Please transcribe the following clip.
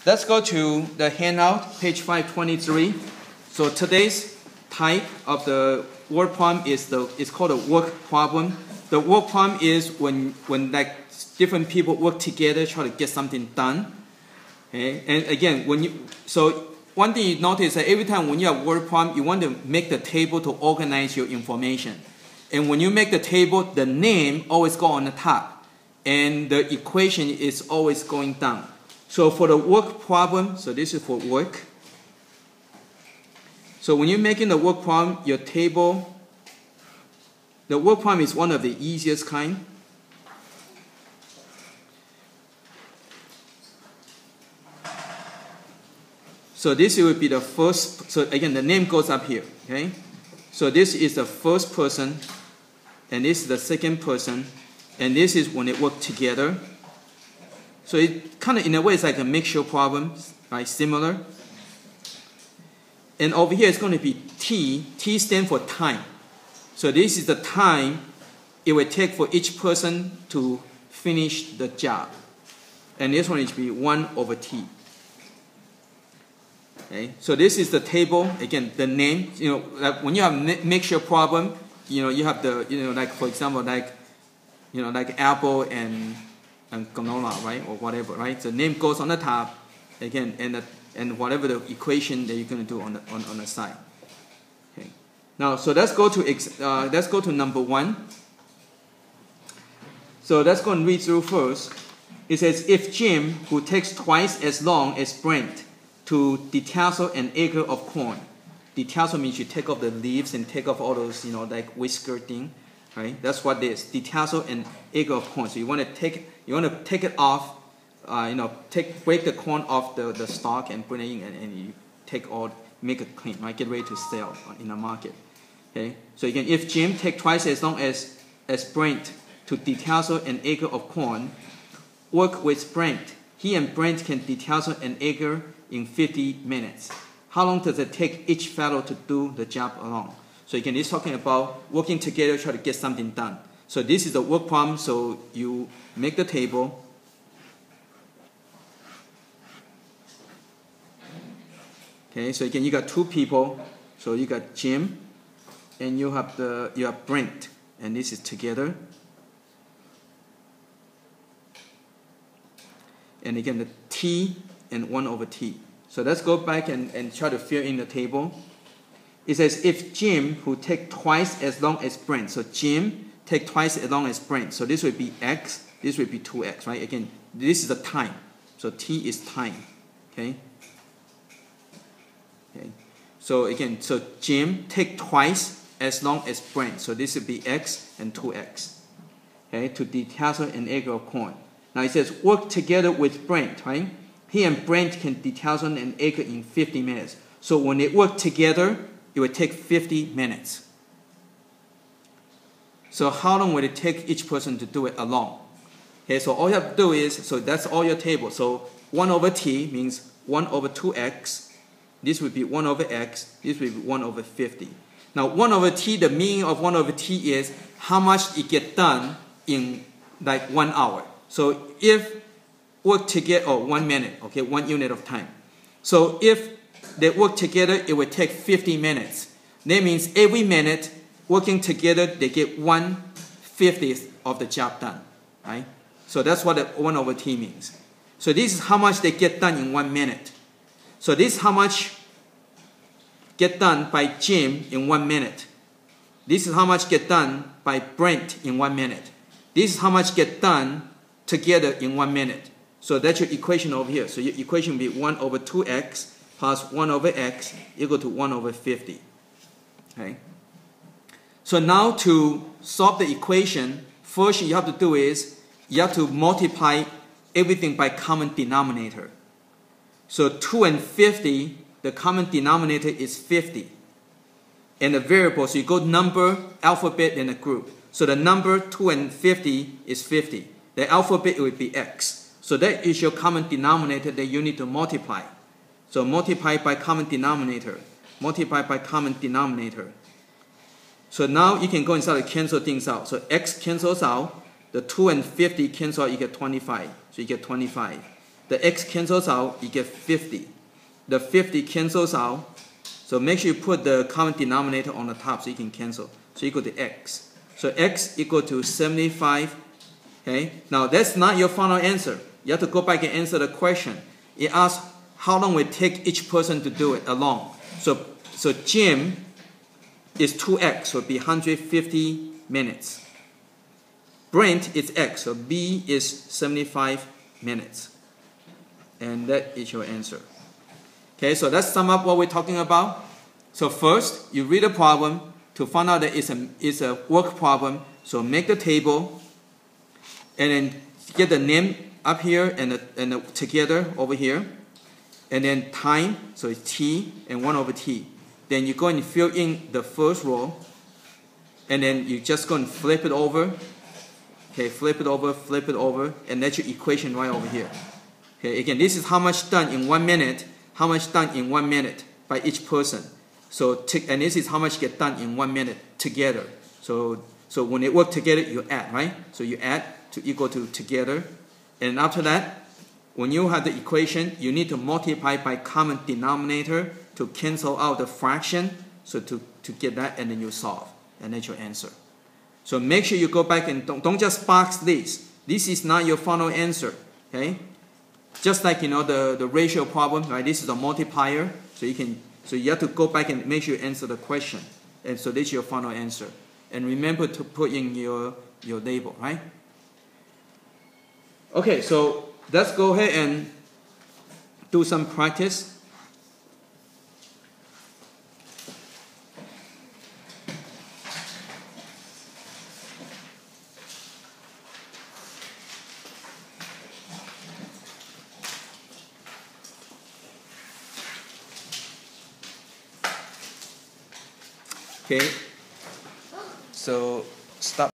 Let's go to the handout, page 523. So today's type of the word problem is called a work problem. The work problem is when like different people work together try to get something done. Okay? And again, so one thing you notice that every time when you have word problem, you want to make the table to organize your information. And when you make the table, the name always go on the top, and the equation is always going down. So for the work problem, so this is for work. So when you're making the work problem, your table, the work problem is one of the easiest kind. So this would be the first, so again the name goes up here, okay? So this is the first person, and this is the second person, and this is when they work together. So it kind of, in a way, it's like a mixture problem, right? Similar. And over here, it's going to be T. T stands for time. So this is the time it will take for each person to finish the job. And this one is be 1 over T. Okay. So this is the table. Again, the name. You know, like when you have mixture problem, you know, you have the, you know, like for example, like, you know, like apple and granola, right, or whatever, right? The name goes on the top, again, and whatever the equation that you're going to do on the side. Okay. Now, so let's go to number 1. So let's go and read through first. It says, if Jim, who takes twice as long as Brent to detassel an acre of corn. Detassel means you take off the leaves and take off all those, you know, like whisker thing. Right? That's what it is. Detassel an acre of corn. So you want to take it off, you know, break the corn off the stalk and put it in, and you make it clean, right? Get ready to sell in the market. Okay. So again, if Jim take twice as long as Brent to detassel an acre of corn, work with Brent. He and Brent can detassel an acre in 50 minutes. How long does it take each fellow to do the job alone? So again, it's talking about working together, try to get something done. So this is a work problem, so you make the table. Okay, so again, you got 2 people. So you got Jim, and you have Brent, and this is together. And again, the T and 1 over T. So let's go back and try to fill in the table. It says, if Jim, who take twice as long as Brent, so Jim take twice as long as Brent, so this would be X, this would be 2X, right? Again, this is the time, so T is time, okay? Okay. So again, so Jim take twice as long as Brent, so this would be X and 2X, okay, to detassel an acre of corn. Now it says, work together with Brent, right? He and Brent can detassel an acre in 50 minutes. So when they work together, it would take 50 minutes. So how long would it take each person to do it alone? Okay, so all you have to do is, so that's all your table. So 1 over T means 1 over 2X. This would be 1 over X. This would be 1 over 50. Now 1 over T, the meaning of 1 over T is how much it gets done in like 1 hour. So if work together, or 1 minute, okay, 1 unit of time. So if they work together, it would take 50 minutes. That means every minute working together, they get 1/50 of the job done, right? So that's what the 1 over T means. So this is how much they get done in 1 minute. So this is how much get done by Jim in 1 minute. This is how much get done by Brent in 1 minute. This is how much get done together in 1 minute. So that's your equation over here. So your equation will be 1 over 2X plus 1 over X equal to 1 over 50. Okay. So now to solve the equation, first you have to do is you have to multiply everything by common denominator. So 2 and 50, the common denominator is 50. And the variable, so you go number, alphabet, and a group. So the number 2 and 50 is 50. The alphabet would be X. So that is your common denominator that you need to multiply. So multiply by common denominator. Multiply by common denominator. So now you can go and start to cancel things out. So X cancels out. The 2 and 50 cancel out, you get 25. So you get 25. the x cancels out, you get 50. The 50 cancels out, so make sure you put the common denominator on the top so you can cancel. So equal to x. So x equal to 75. Okay, now that's not your final answer. You have to go back and answer the question. It asks how long will it take each person to do it alone. So Jim is 2x, so it'll be 150 minutes. Brent is x, so B is 75 minutes. And that is your answer. Okay, so let's sum up what we're talking about. So first, you read the problem to find out that it's a work problem. So make the table, and then get the name up here and the together over here. And then time, so it's t and 1 over t. Then you go and fill in the first row, and then you just go and flip it over. Okay, flip it over, and that's your equation right over here. Okay, again, this is how much done in 1 minute, how much done in 1 minute by each person. So, and this is how much get done in 1 minute together. So when they work together, you add, right? So you add to equal to together. And after that, when you have the equation, you need to multiply by common denominator to cancel out the fraction. So to get that, and then you solve. And that's your answer. So make sure you go back and don't just box this. This is not your final answer. Okay? Just like the ratio problem, right? This is a multiplier. So you have to go back and make sure you answer the question. And so this is your final answer. And remember to put in your label, right? Okay, so let's go ahead and do some practice. Okay, so stop.